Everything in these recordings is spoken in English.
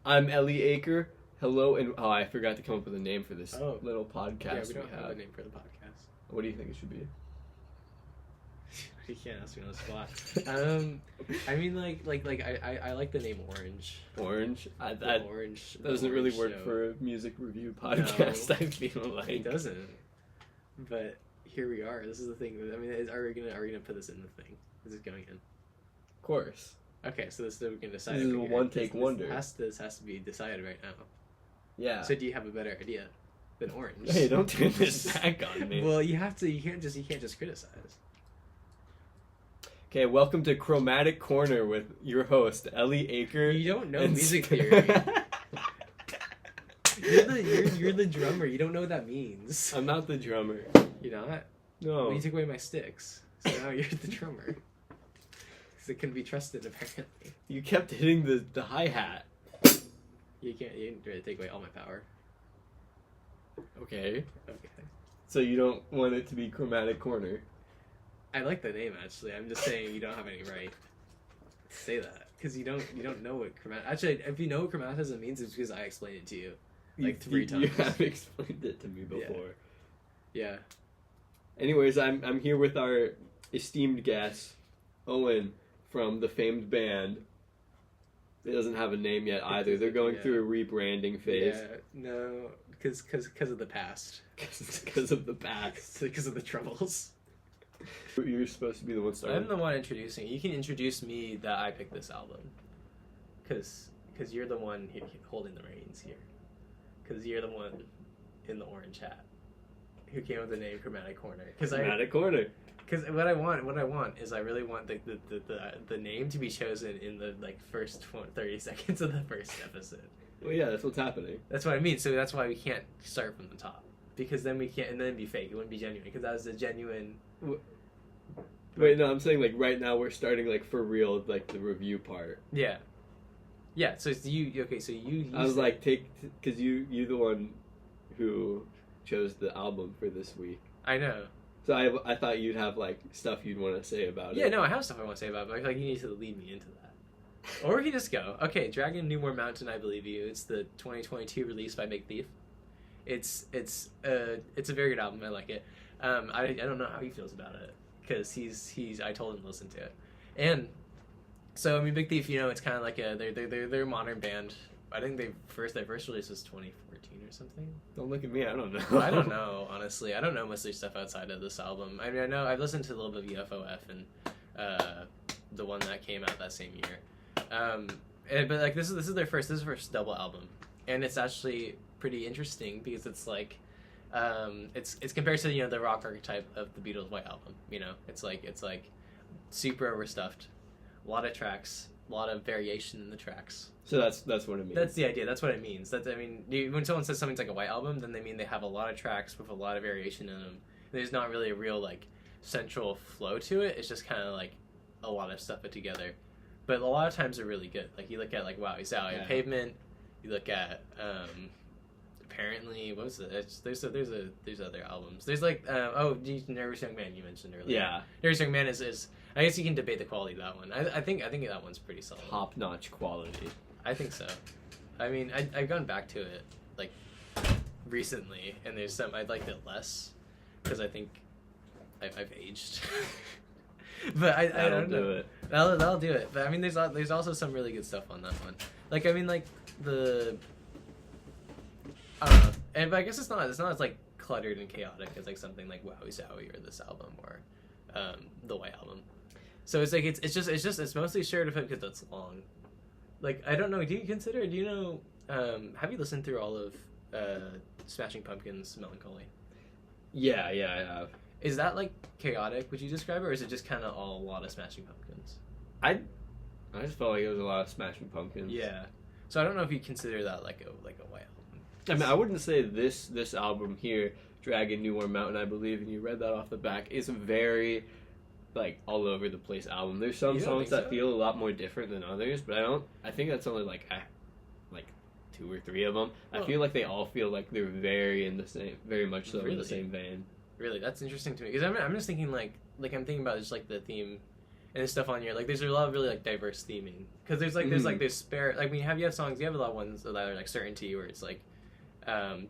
I'm Ellie Aker. Hello, and I forgot to come up with a name for this little podcast. Yeah, we don't have a name for the podcast. What do you think it should be? You can't ask me on the spot. I mean, I like the name Orange. Orange? Orange. That doesn't really work for a music review podcast. No, I feel like it doesn't. But here we are. This is the thing. I mean, are we gonna put this in the thing? Is it going in? Of course. Okay, so we can decide. This is a one-take wonder. This has to be decided right now. Yeah. So do you have a better idea than Orange? Hey, don't turn this back on me. Well, you have to. You can't just criticize. Okay, welcome to Chromatic Corner with your host Ellie Aker. You don't know music theory. You're the drummer. You don't know what that means. I'm not the drummer. You're not? No. Well, you took away my sticks, so now you're the drummer. Because it can be trusted, apparently. You kept hitting the hi-hat. You didn't really take away all my power. Okay. Okay. So you don't want it to be Chromatic Corner? I like the name, actually. I'm just saying you don't have any right to say that. Because you don't know what chromatic... Actually, if you know what chromaticism means, it's because I explained it to you. Like 3 times. You have explained it to me before. Yeah. Anyways, I'm here with our esteemed guest, Owen, from the famed band. It doesn't have a name yet either. They're going through a rebranding phase. Yeah, no, because of the past. Because of the past. Because of the troubles. You're supposed to be the one starting. I'm the one introducing. You can introduce me that I picked this album. Because you're the one holding the reins here. Because you're the one in the orange hat who came up with the name Chromatic Corner. Chromatic Corner. Because what I want is I really want the name to be chosen in the first 30 seconds of the first episode. Well, yeah, that's what's happening. That's what I mean. So that's why we can't start from the top, because then we can't, and then it'd be fake. It wouldn't be genuine, because that was a genuine. Wait, no, I'm saying right now we're starting for real, the review part. Yeah. Yeah. So it's you. Okay. So you I was because you the one who chose the album for this week. I know. So I thought you'd have stuff you'd want to say about it. Yeah, no, I have stuff I want to say about it, but you need to lead me into that. Or if you just go, okay, Dragon New More Mountain, I Believe You. It's the 2022 release by Big Thief. It's a very good album. I like it. I don't know how he feels about it, because I told him to listen to it. And so I mean, Big Thief, it's kind of like they're a modern band. I think their first release was 2014 or something. Don't look at me. I don't know. I don't know, honestly. I don't know most of their stuff outside of this album. I mean, I know I've listened to a little bit of UFOF and the one that came out that same year. But this is their first double album, and it's actually pretty interesting because it's it's compared to the rock archetype of the Beatles' White Album. It's super overstuffed, a lot of tracks. A lot of variation in the tracks. So that's what it means. That's the idea. That's what it means. When someone says something's like a white album, then they mean they have a lot of tracks with a lot of variation in them. There's not really a real central flow to it. It's just kind of a lot of stuff put together. But a lot of times they're really good. You look at Wowie Zowie and Pavement. You look at apparently what was it? There's other albums. There's Nervous Young Man you mentioned earlier. Yeah, Nervous Young Man is I guess you can debate the quality of that one. I think that one's pretty solid. Top notch quality. I think so. I mean, I've gone back to it recently, and there's some I liked it less because I think I've aged. But I don't know. It. That'll do it. But I mean, there's also some really good stuff on that one. I don't know. But I guess it's not as cluttered and chaotic as something like Wowie Zowie or this album or the White Album. So it's mostly sure to fit because it's long. I don't know. Do you know? Have you listened through all of Smashing Pumpkins' Melancholy? Yeah, I have. Is that chaotic? Would you describe it, or is it just kind of a lot of Smashing Pumpkins? I just felt like it was a lot of Smashing Pumpkins. Yeah. So I don't know if you consider that like a White Album. I mean, I wouldn't say this album here, Dragon New More Mountain, I Believe, and you read that off the back, is a very all over the place album. There's some songs that feel a lot more different than others, but I think that's only 2 or 3 of them. Well, I feel like they all feel like they're very much in the same vein. Really, that's interesting to me because I'm just thinking I'm thinking about just the theme and there's stuff on here. Like there's a lot of really like diverse theming because there's spare like when you have songs, you have a lot of ones that are like Certainty where it's like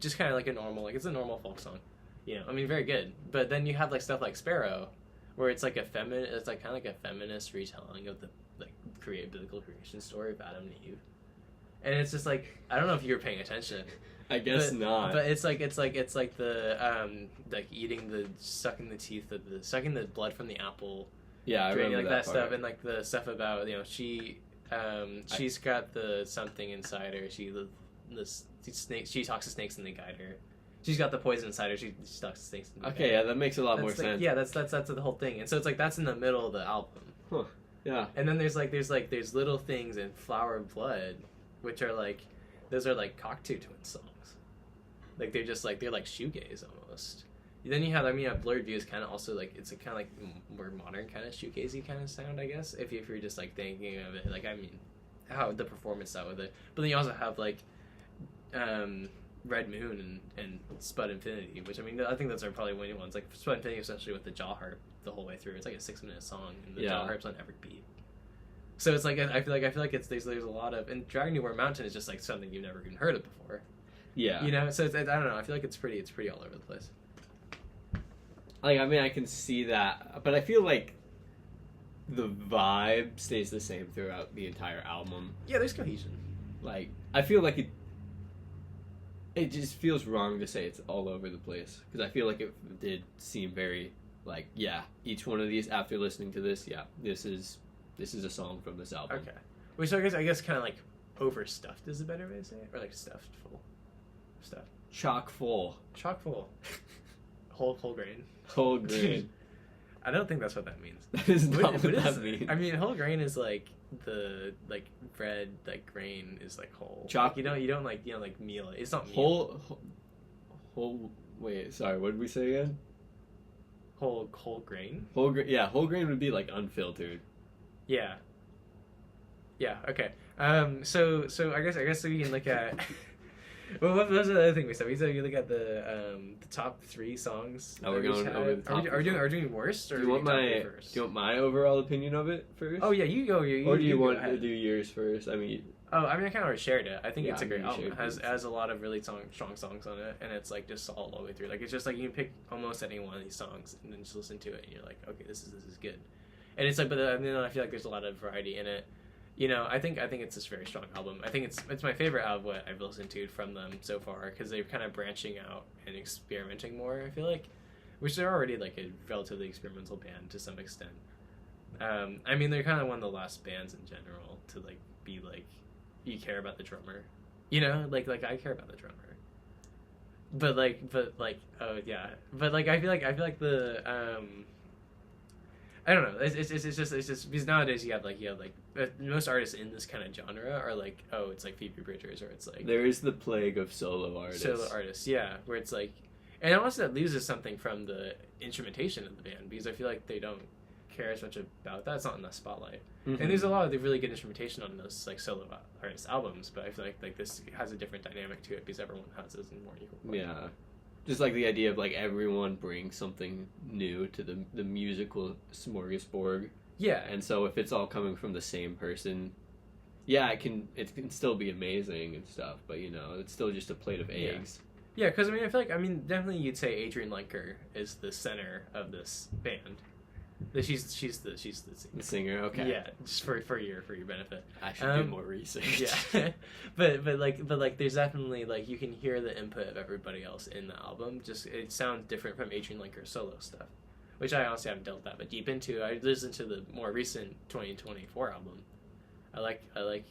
just kind of like a normal it's a normal folk song, I mean very good. But then you have like stuff like Sparrow, where it's like it's like kind of like a feminist retelling of the like biblical creation story of Adam and Eve, and it's just like I don't know if you were paying attention. I guess not. But it's like the like sucking the blood from the apple. Yeah, I remember like that stuff, part. and like the stuff about she's got the something inside her. She talks to snakes and they guide her. She's got the poison inside her. She talks to snakes. And okay, yeah, that makes a lot more sense. Yeah, that's the whole thing. And so it's like that's in the middle of the album. Huh. Yeah. And then there's little things in Flower of Blood, which are like those are like Cocteau Twins songs. Like they're like shoegaze almost. Then you have Blurred View is kind of also like it's a kind of like more modern kind of shoegazy kind of sound, I guess. If you're just like thinking of it, like I mean, how the performance style with it. But then you also have like Red Moon and Spud Infinity, which I mean I think those are probably winning ones. Like Spud Infinity, especially with the jaw harp the whole way through. It's like a 6-minute song, and the jaw harp's on every beat. So it's like I feel like it's there's a lot of, and Dragging You Where Mountain is just like something you've never even heard of before. Yeah. So I don't know. I feel like it's pretty all over the place. Like I mean, I can see that, but I feel like the vibe stays the same throughout the entire album. Yeah, there's cohesion. Like I feel like it just feels wrong to say it's all over the place because I feel like it did seem very like each one of these after listening to this this is a song from this album. Okay, which I guess kind of like overstuffed is a better way to say it, or like stuffed full stuff. Chock full. Whole grain. Whole grain. I don't think that's what that means. That is not what that means. I mean, whole grain is like the like bread like grain is like whole. Chock. Like, you don't like meal. It's not meal. Whole. Wait, sorry. What did we say again? Whole grain. Whole grain. Yeah, whole grain would be like unfiltered. Yeah. Yeah. Okay. So I guess we can look at. Well, what was the other thing we said? We said you look at the top 3 songs. Oh, we're going over the top. Are we doing worst, or do you want my overall opinion of it first? Oh yeah, you go. Or do you want to do yours first? I mean. Oh, I mean, I kind of already shared it. I think it's a great album. It has a lot of really strong songs on it, and it's like just solid all the way through. Like it's just like you can pick almost any one of these songs and then just listen to it, and you're like, okay, this is good. And it's like, but then I feel like there's a lot of variety in it. I think it's this very strong album. I think it's my favorite of what I've listened to from them so far because they're kind of branching out and experimenting more. I feel like, which they're already like a relatively experimental band to some extent. I mean, they're kind of one of the last bands in general to like be like, you care about the drummer, like I care about the drummer. But I feel like the I don't know. It's just because nowadays you have like most artists in this kind of genre are like, oh, it's like Phoebe Bridgers, or it's like there is the plague of solo artists. Yeah, where it's like, and also that loses something from the instrumentation of the band because I feel like they don't care as much about that. It's not in the spotlight. Mm-hmm. And there's a lot of really good instrumentation on those like solo artist albums, but I feel like this has a different dynamic to it because everyone has this in more equal part. Yeah. Just like the idea of like everyone brings something new to the musical smorgasbord. Yeah. And so if it's all coming from the same person, it can still be amazing and stuff, but it's still just a plate of eggs. Yeah, because I feel like definitely you'd say Adrienne Lenker is the center of this band. She's the singer. Okay. Yeah, just for your benefit. I should do more research. Yeah, but there's definitely like you can hear the input of everybody else in the album. Just it sounds different from Adrienne Lenker's solo stuff, which I honestly haven't delved that deep into. I listened to the more recent 2024 album. I like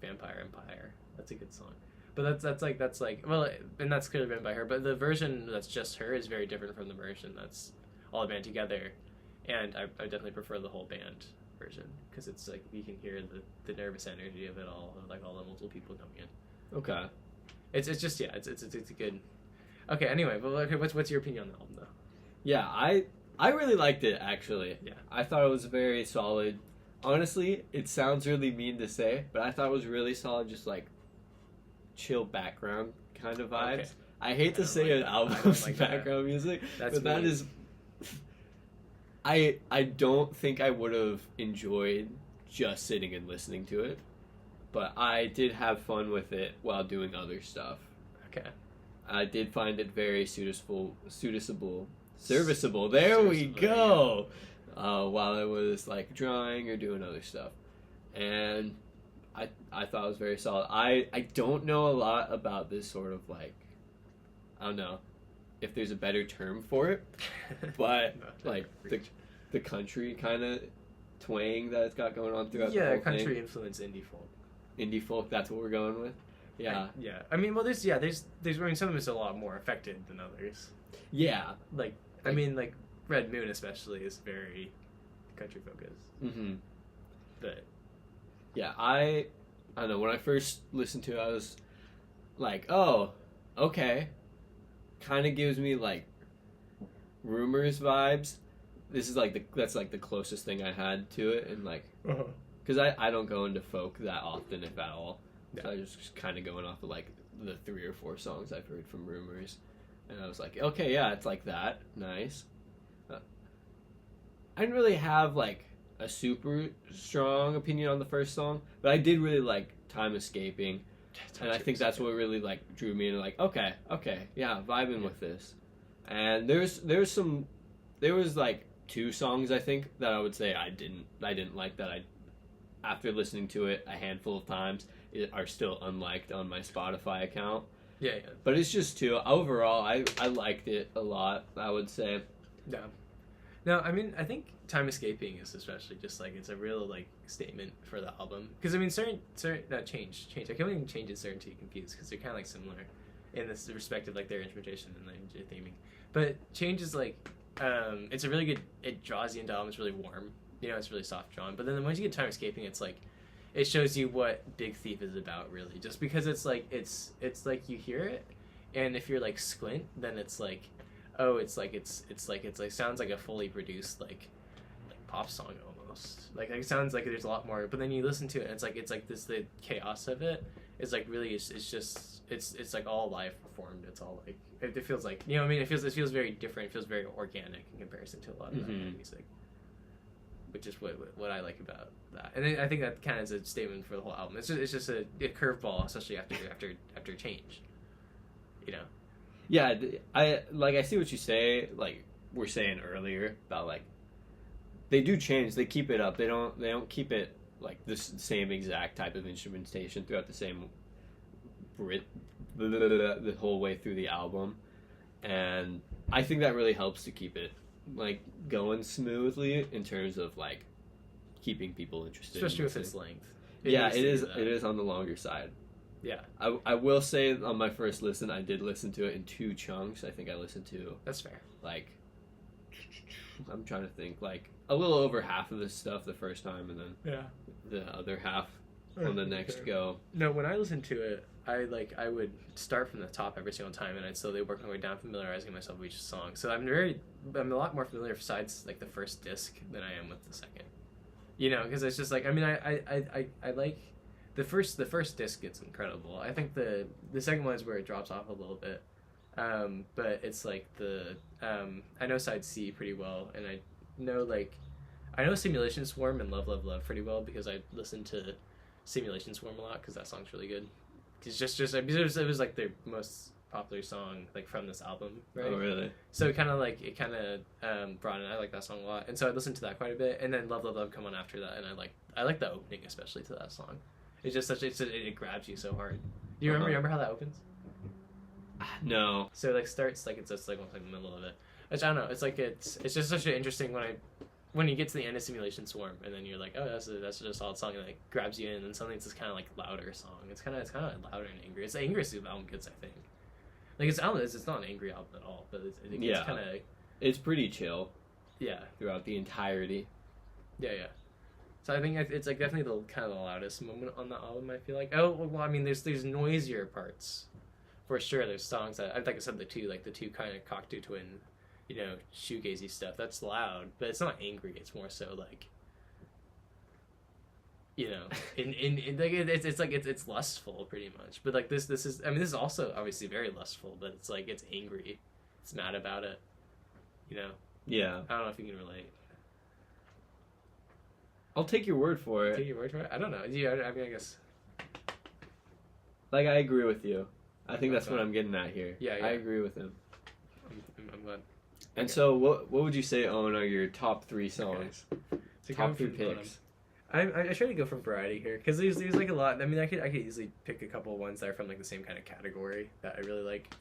Vampire Empire. That's a good song. But that's like well, and that's could have been by her. But the version that's just her is very different from the version that's all the band together. And I definitely prefer the whole band version because it's like you can hear the nervous energy of it all, of like all the multiple people coming in. Okay. It's just it's a good. Okay. Anyway, but okay, what's your opinion on the album though? Yeah, I really liked it actually. Yeah. I thought it was very solid. Honestly, it sounds really mean to say, but I thought it was really solid. Just like chill background kind of vibes. Okay. I hate to say an album's background music, but that is. I don't think I would have enjoyed just sitting and listening to it, but I did have fun with it while doing other stuff. Okay. I did find it very serviceable. There we go. While I was like drawing or doing other stuff, and I thought it was very solid. I don't know a lot about this sort of like, I don't know if there's a better term for it, but like the country kind of twang that it's got going on throughout the whole country thing. influence indie folk. Indie folk, that's what we're going with. Yeah. Yeah. I mean, well, there's I mean, some of it's a lot more affected than others. Yeah. Like I mean, like Red Moon especially is very country focused. Mm-hmm. But yeah, I don't know. When I first listened to it, I was like, oh, okay. Kind of gives me like Rumors vibes. This is like that's like the closest thing I had to it, and like because I don't go into folk that often, if at all. Yeah. So I was just kind of going off of like the 3 or 4 songs I've heard from Rumors, and I was like, okay, yeah, it's like that. Nice. I didn't really have like a super strong opinion on the first song, but I did really like Time Escaping, and I think that's what really like drew me into like, okay, yeah, vibing with this. And there was like 2 songs I think that I would say I didn't like, that I, after listening to it a handful of times, are still unliked on my Spotify account. Yeah. But it's just 2. Overall, I liked it a lot, I would say. Yeah. No, I mean, I think Time Escaping is especially just like, it's a real like statement for the album. Because I mean, certain change. I can't even change and Certainty confused, because they're kind of like similar in this respect of like their instrumentation and their theming. But Change is like, it's a really good, it draws you into the album. It's really warm, it's really soft drawn. But then once you get Time Escaping, it's like, it shows you what Big Thief is about, really. Just because it's like like you hear it, and if you're like squint, then it's like, oh, it's like sounds like a fully produced like pop song almost. Like it sounds like there's a lot more. But then you listen to it, and it's like this, the chaos of it is like really, it's like all live performed. It's all like, it feels like, I mean, it feels very different. It feels very organic in comparison to a lot of that music, which is what I like about that. And I think that kind of is a statement for the whole album. It's just a curveball, especially after Change. Yeah, I see what you say. Like we're saying earlier about like, they do change. They keep it up. They don't keep it like the same exact type of instrumentation throughout the same the whole way through the album, and I think that really helps to keep it like going smoothly in terms of like keeping people interested, especially with its length. It is on the longer side. Yeah, I will say on my first listen, I did listen to it in 2 chunks. I think I listened to, that's fair, like, I'm trying to think, like a little over half of this stuff the first time, and then the other half on the next go. No, when I listened to it, I would start from the top every single time, and I'd slowly work my way down, familiarizing myself with each song. So I'm a lot more familiar besides like the first disc than I am with the second. Because it's just like, I mean, I like the first disc gets incredible. I think the second one is where it drops off a little bit. But it's like I know side C pretty well, and I know Simulation Swarm and Love Love Love pretty well, because I listened to Simulation Swarm a lot, because that song's really good. It's just it was like their most popular song like from this album, right? Oh, really? So it kind of brought in. I like that song a lot, and so I listened to that quite a bit. And then Love Love Love come on after that, and I like the opening especially to that song. It's just it grabs you so hard. Do you remember how that opens? No. So it like starts like it's just like almost like the middle of it. Which I don't know. It's like it's just such an interesting when you get to the end of Simulation Swarm, and then you're like, oh, that's just a solid song, and it like grabs you in, and then suddenly it's this kind of like louder song. It's kind of louder and angry. It's the angriest the album gets, I think. Like it's not an angry album at all, but it's kind of. It's pretty chill. Yeah. Throughout the entirety. Yeah. So I think it's like definitely the kind of the loudest moment on the album. I feel like. Oh well, I mean, there's noisier parts, for sure. There's songs that, like I said, the two kind of Cocteau Twin, shoegazy stuff. That's loud, but it's not angry. It's more so like, it's lustful pretty much. But like this is also obviously very lustful, but it's like it's angry. It's mad about it. Yeah. I don't know if you can relate. I'll take your word for it. Take your word for it? I don't know. Yeah, I mean, I guess. Like, I agree with you. I think that's what I'm getting at here. Yeah. I agree with him. I'm glad. And so, what would you say, Owen, are your top 3 songs? Okay. So top 3 picks. I try to go from variety here because there's like a lot. I mean, I could easily pick a couple ones that are from like the same kind of category that I really like.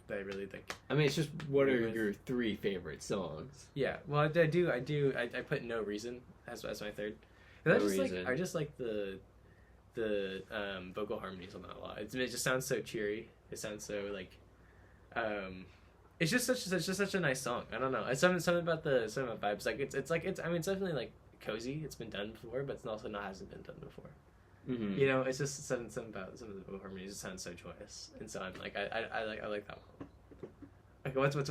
I mean, it's just what are your 3 favorite songs? Yeah, well, I put No Reason as my third. And I just like the vocal harmonies on that a lot. It just sounds so cheery. It sounds so like, it's just such a nice song. I don't know. It's something about vibes. Like it's definitely like cozy. It's been done before, but it's also hasn't been done before. Mm-hmm. You know, it's just something about some of the vocal harmonies. It sounds so joyous, and so I'm like I like that one. Okay, what's your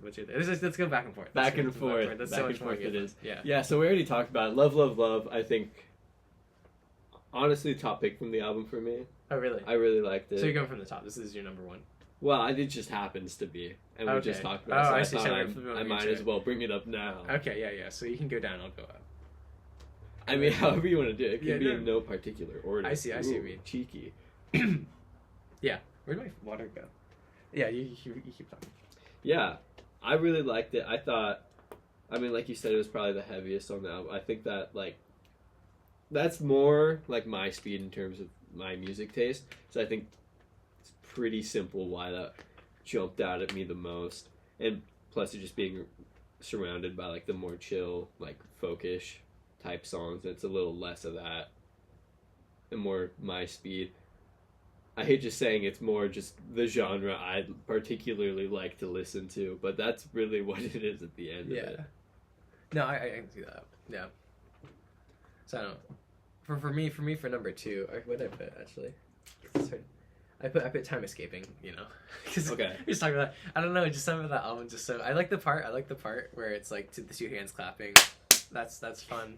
let's go back and forth. Back and forth. That's back so and much more forth it is. Yeah. Yeah. So we already talked about it. Love, Love, Love. I think, honestly, top pick from the album for me. Oh really? I really liked it. So you're going from the top. This is your number 1. Well, it just happens to be, and we just talked about it. So I see. I might as well bring it up now. Okay, yeah. So you can go down. I'll go up. I mean, however you want to do it. It can be in no particular order. I see what you mean. Cheeky. Yeah. Where'd my water go? Yeah, you keep talking. Yeah, I really liked it. I thought, I mean, like you said, it was probably the heaviest on the album. I think that, like, that's more, like, my speed in terms of my music taste. So I think it's pretty simple why that jumped out at me the most. And plus it just being surrounded by, like, the more chill, like, folkish type songs. It's a little less of that and more my speed. I hate just saying it's more just the genre I particularly like to listen to, but that's really what it is at the end of it. No, I can see that. Yeah. So I don't know. For me, for number 2, what did I put actually? I put Time Escaping, you know. Okay. We just talking about. I don't know, just some of that album just so. I like the part where it's like the 2 hands clapping. That's fun.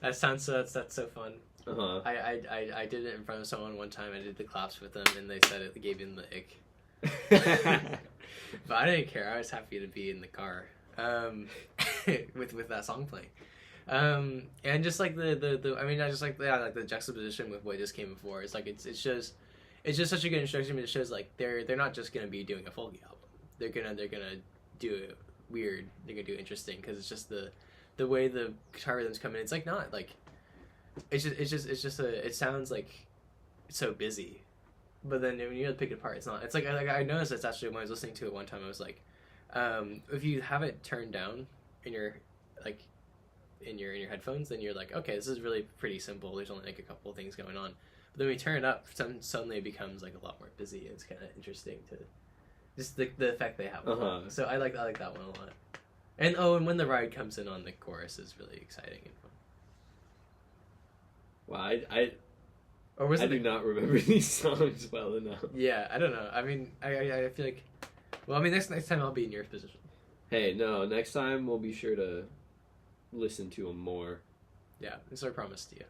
That's so fun. Uh-huh. I did it in front of someone one time. I did the claps with them, and they said it gave them the ick. But I didn't care. I was happy to be in the car with that song playing. And just like the I mean, I just like like the juxtaposition with what just came before. It's like it's just such a good instruction. It shows like they're not just gonna be doing a folky album. They're gonna do it weird. They're gonna do it interesting because it's just the way the guitar rhythms come in. It's like not like. It sounds like it's so busy, but then when you pick it apart, it's not. It's like I noticed it's actually when I was listening to it one time, I was like, if you have it turned down in your headphones, then you're like, okay, this is really pretty simple. There's only like a couple of things going on. But then we turn it up, suddenly it becomes like a lot more busy. It's kind of interesting to just the effect they have. Uh-huh. So I like that one a lot. And when the ride comes in on the chorus is really exciting and fun. Wow, I do not remember these songs well enough. Yeah, I don't know. I mean, I feel like... Well, I mean, next time I'll be in your position. Hey, no, next time we'll be sure to listen to them more. Yeah, it's our promise to you.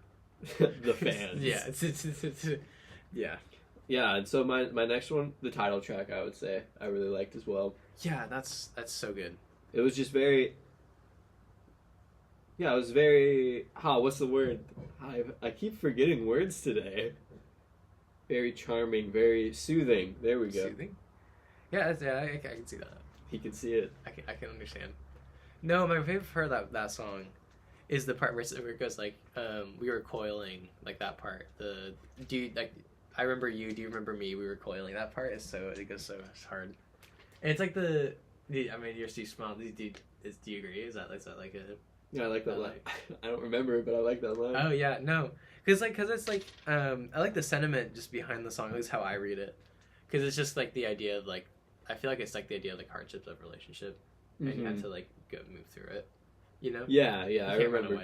The fans. Yeah, it's yeah. Yeah, and so my next one, the title track, I would say, I really liked as well. Yeah, that's so good. It was just very... Yeah, it was very... what's the word? I keep forgetting words today. Very charming, very soothing. There we go. Soothing? Yeah, I can see that. He can see it. I can understand. No, my favorite part of that song is the part where it goes like, we were coiling, like that part. I remember you, do you remember me? We were coiling. That part is it goes so hard. And it's like I mean, you're too small. Do you agree? Is that like a... Yeah, I like that line. I don't remember it, but I like that line. Oh yeah, no, because it's like I like the sentiment just behind the song. At least how I read it, because it's just like the idea of like I feel like it's like the idea of like hardships of a relationship, and you have to like move through it, you know. Yeah, I remember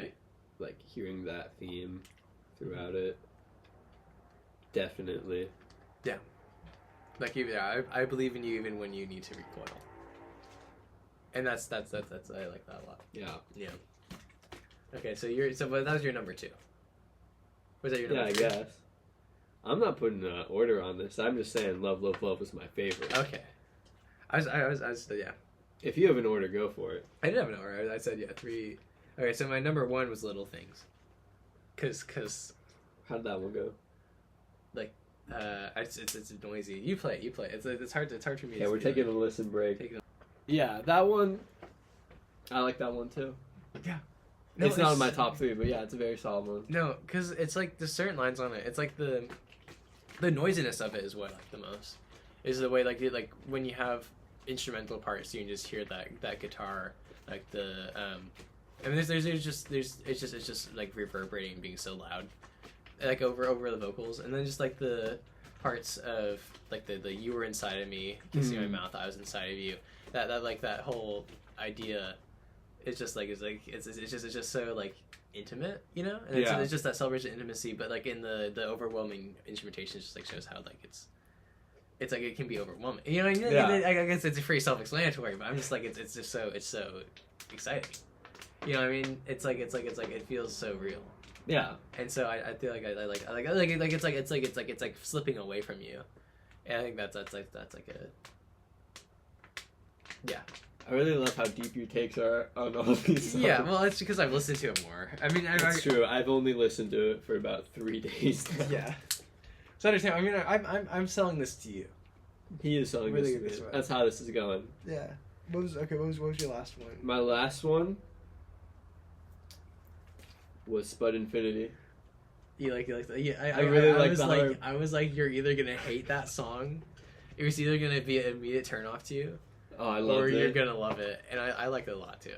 like hearing that theme throughout it. Definitely. Yeah. Like I believe in you even when you need to recoil. And that's I like that a lot. Yeah. Yeah. Okay, but that was your number 2. Was that your number 2? Yeah, I guess. I'm not putting an order on this. I'm just saying Love, Love, Love was my favorite. Okay. I was yeah. If you have an order, go for it. I did have an order. I said 3. Okay, so my number 1 was Little Things. Cause How did that one go? it's noisy. You play it. It's hard for me. Yeah, we're taking a listen break. Take Yeah, that one. I like that one too. Yeah. It's not in my top 3, but yeah, it's a very solid one. No, because it's like there's certain lines on it. It's like the noisiness of it is what I like the most. Is the way like when you have instrumental parts, you can just hear that guitar, like the I mean, it's just like reverberating, being so loud, like over the vocals, and then just like the parts of like the you were inside of me, kissing my mouth, I was inside of you. That like that whole idea, it's just so like intimate, you know, and it's just that celebration of intimacy, but like in the overwhelming instrumentation, just like shows how like it's like it can be overwhelming. You know, I guess it's pretty self-explanatory, but I'm just like it's so exciting. You know what I mean? It's like it feels so real. Yeah. And so I feel like I like it's like slipping away from you. And I think that's like a yeah. I really love how deep your takes are on all these songs. Yeah, well, it's because I've listened to it more. I mean, it's true. I've only listened to it for about 3 days now. Yeah. So understand. I mean, I'm selling this to you. He is selling really this to me. That's how this is going. Yeah. What was your last one? My last one was Spud Infinity. You like that? Yeah, I really like the harp. I was like, you're either gonna hate that song, it was either gonna be an immediate turn off to you. Oh, I love it. Or you're gonna love it, and I like it a lot too.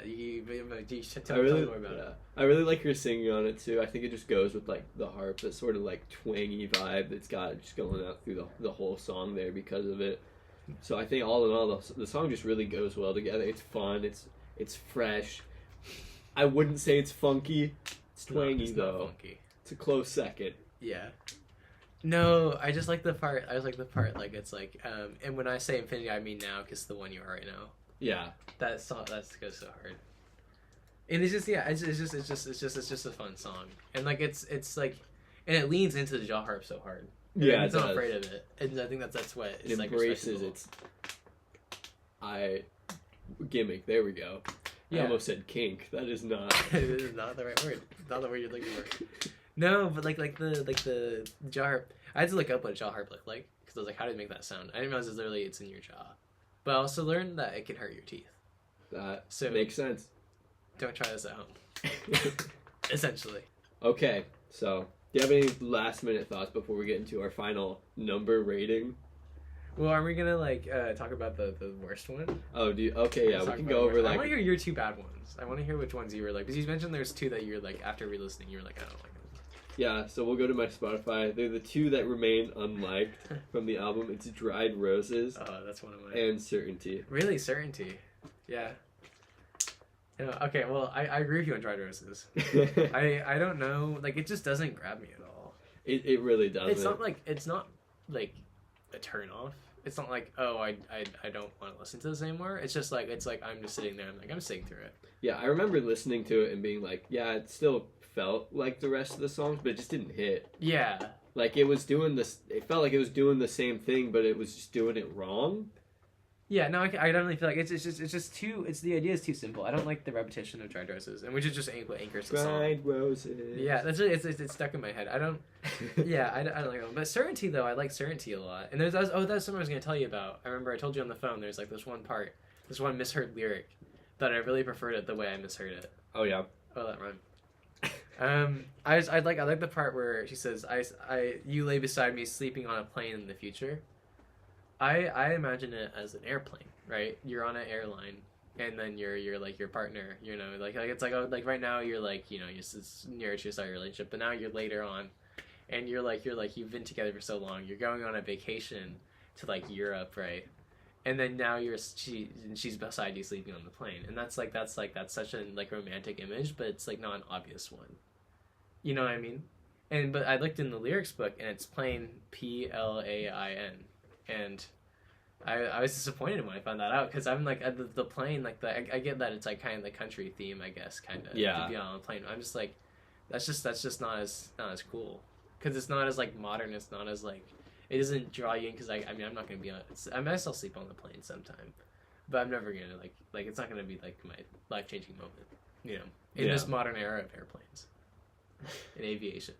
You should tell me more about it. I really like your singing on it too. I think it just goes with like the harp, that sort of like twangy vibe that's got just going out through the whole song there because of it. So I think all in all, the song just really goes well together. It's fun. It's fresh. I wouldn't say it's funky. It's twangy though. Not funky. It's a close second. Yeah. No, I just like the part. I just like the part like it's like, and when I say infinity, I mean now, because the one you are right now. Yeah. That song goes so hard. And it's just it's just a fun song, and like it's like, and it leans into the jaw harp so hard. Yeah, it's not afraid of it, and I think that's what it embraces its gimmick. There we go. Yeah. I almost said kink. That is not. It is not the right word. Not the word you're looking for. No, but like the jaw harp. I had to look up what a jaw harp looked like, because I was like, how do you make that sound? I didn't realize it's in your jaw. But I also learned that it can hurt your teeth. That makes sense. Don't try this at home. Essentially. Okay, so do you have any last minute thoughts before we get into our final number rating? Well, are we gonna talk about the worst one? Oh, okay, yeah, we can go over I want to hear your 2 bad ones. I want to hear which ones you were like, because you mentioned there's 2 that you're like, after re-listening, you were like, I don't like them. Yeah, so we'll go to my Spotify. They're the 2 that remain unliked from the album. It's Dried Roses. Oh, that's one of mine. And Certainty. Really, Certainty. Yeah. Okay, well, I agree with you on Dried Roses. I don't know, like, it just doesn't grab me at all. It really doesn't. It's not like a turn off. It's not like, oh, I don't want to listen to this anymore. It's just like, I'm just sitting there, I'm sitting through it. Yeah, I remember listening to it and being like, yeah, it still felt like the rest of the songs, but it just didn't hit. Yeah. Like, it felt like it was doing the same thing, but it was just doing it wrong. Yeah, no, I don't really feel like it's just too. The idea is too simple. I don't like the repetition of Dried Roses, and which is just what anchors the song. Dried Roses. Yeah, that's really it's stuck in my head. I don't. Yeah, I don't like them. But Certainty though, I like Certainty a lot. And that's something I was gonna tell you about. I remember I told you on the phone. There's like this one part, this one misheard lyric, that I really preferred it the way I misheard it. Oh yeah. Oh, that rhymed. I like the part where she says, you lay beside me sleeping on a plane in the future. I imagine it as an airplane, right? You're on an airline, and then you're like your partner, you know, like it's like, oh, like right now you're like, you know, you're near to your start your relationship, but now you're later on, and you're like you've been together for so long, you're going on a vacation to like Europe, right? And then now she's beside you sleeping on the plane, and that's such a like romantic image, but it's like not an obvious one. You know what I mean? But I looked in the lyrics book, and it's plain Plain. And I was disappointed when I found that out, because I'm like, the plane, like I get that it's like kind of the country theme, I guess, kind of. Yeah. To be on a plane, I'm just like, that's just not as cool, because it's not as like modern. It's not as like, it doesn't draw you in, because I mean I'm not gonna be on. I might still sleep on the plane sometime, but I'm never gonna like it's not gonna be like my life-changing moment, you know, in this modern era of airplanes. in aviation.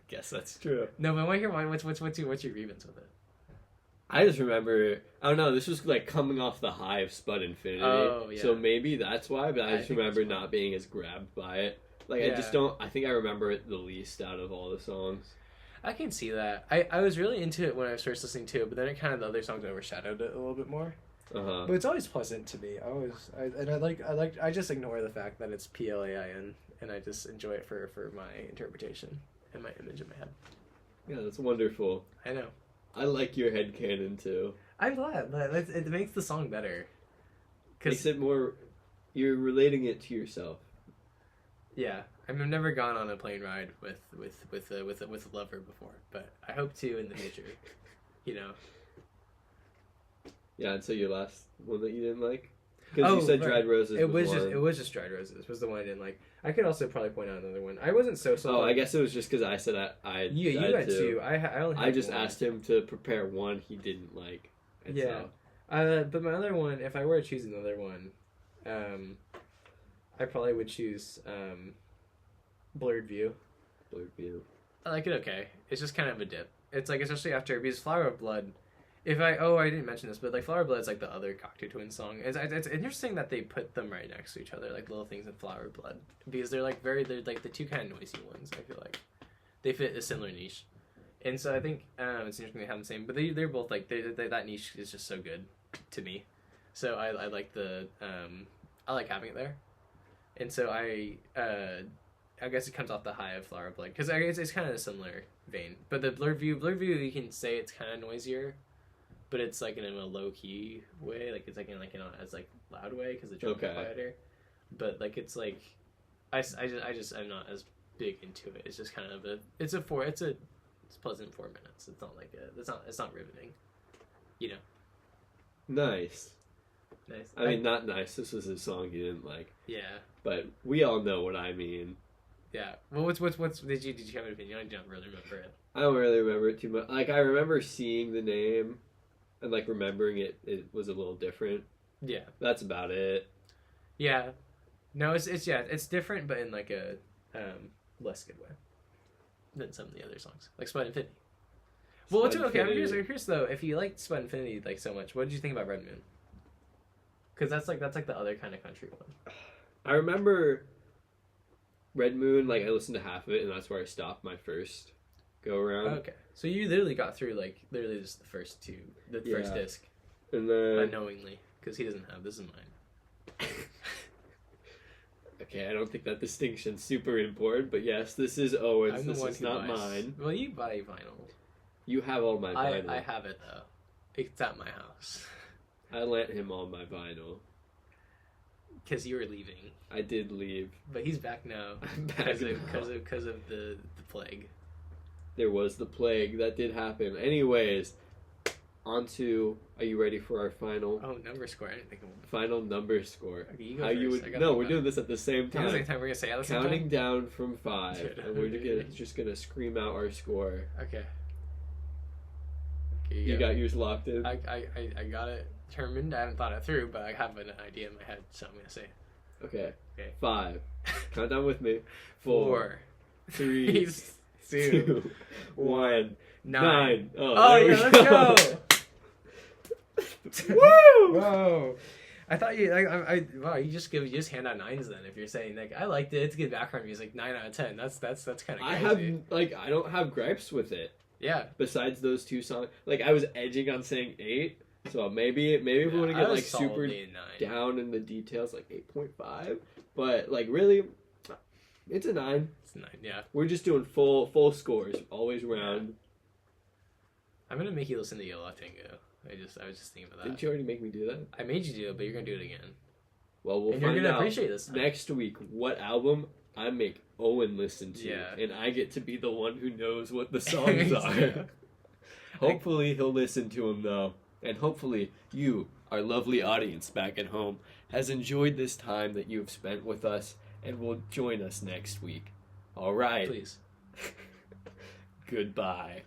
Guess that's true. No, but I want to hear what's your grievance with it? I just remember, I don't know, this was like coming off the high of Spud Infinity. Oh, yeah. So maybe that's why, but I just think remember that's why. not being as grabbed by it. Like, Yeah. I just don't, I think I remember it the least out of all the songs. I can see that. I was really into it when I was first listening to it, but then it kind of, the other songs overshadowed it a little bit more. Uh-huh. But it's always pleasant to me. I just ignore the fact that it's PLAIN, and I just enjoy it for my interpretation and my image in my head. Yeah, that's wonderful. I know. I like your headcanon too. I'm glad. It makes the song better. Makes it more, you're relating it to yourself. Yeah, I've never gone on a plane ride with a lover before, but I hope to in the future. You know. Yeah, and so your last one that you didn't like? Because you said right. Dried Roses. It was just Dried Roses was the one I didn't like. I could also probably point out another one. I wasn't so. Oh, I guess it was just because I said I You had two. I only. Had I just one. asked him to prepare one he didn't like. And Yeah. so. But my other one, if I were to choose another one, I probably would choose Blurred View. Blurred View. I like it okay. It's just kind of a dip. It's like, especially after, because Flower of Blood, I didn't mention this, but like Flower of Blood is like the other Cocteau Twins song. It's interesting that they put them right next to each other, like Little Things and Flower of Blood, because they're like the two kind of noisy ones. I feel like they fit a similar niche, and so I think it's interesting they have the same, but they're both like that niche is just so good to me. So I like I like having it there, and so I guess it comes off the high of Flower of Blood because I guess it's kind of a similar vein. But the Blurred View, you can say it's kind of noisier, but it's like in a low key way, like it's like in as like loud way because the drums are quieter. But like it's like, I'm not as big into it. It's just kind of it's pleasant 4 minutes. It's not like it's not riveting, you know. Nice. I mean, not nice. This was a song you didn't like. Yeah. But we all know what I mean. Yeah. Well, what's did you have an opinion? I don't really remember it. I don't really remember it too much. Like, I remember seeing the name and like remembering it was a little different. Yeah. That's about it. Yeah. No, it's different, but in like a less good way than some of the other songs, like Spud Infinity. Well, I'm curious though. If you liked Spud Infinity like so much, what did you think about Red Moon? Because that's like the other kind of country one. I remember Red Moon. Like, I listened to half of it, and that's where I stopped my first go around. Okay, so you literally got through like literally just the first disc, and then unknowingly, because he doesn't have this is mine. Okay, I don't think that distinction's super important, but yes, this is Owen's. I'm the this one is who not buys. Mine. Well, you buy vinyl. You have all my vinyl. I have it though. It's at my house. I lent him all my vinyl. Because you were leaving. I did leave. But he's back now. I'm back Because of the plague. There was the plague. That did happen. Anyways, on to, are you ready for our final? Oh, number score. I didn't think of one. Final number score. Okay, you go How first. you would? No, we're doing this at the same time. At the same time, we're gonna say at the same Counting time? down from 5, Dude, and we're just gonna scream out our score. Okay. You got yours locked in. I got it determined. I haven't thought it through, but I have an idea in my head, so I'm gonna say. Okay. Okay. 5. Count down with me. 4, 3, 2, 1, 9. Oh yeah, let's go. Woo! Whoa. I thought you wow, you just hand out 9s then if you're saying like I liked it, it's good background music, 9 out of 10. That's kind of crazy. I don't have gripes with it. Yeah. Besides those 2 songs, like I was edging on saying 8, so maybe if we want to get like super down in the details, like 8.5. But like really, it's a 9. It's a 9. Yeah. We're just doing full scores, always round. Yeah. I'm gonna make you listen to Yellow Tango. I was just thinking about that. Didn't you already make me do that? I made you do it, but you're gonna do it again. Well, we'll and find you're gonna out appreciate this time. next week what album I make Owen listen to, Yeah. and I get to be the one who knows what the songs are. Hopefully he'll listen to them though, and hopefully you, our lovely audience back at home, has enjoyed this time that you have spent with us, and will join us next week. All right. Please. Goodbye.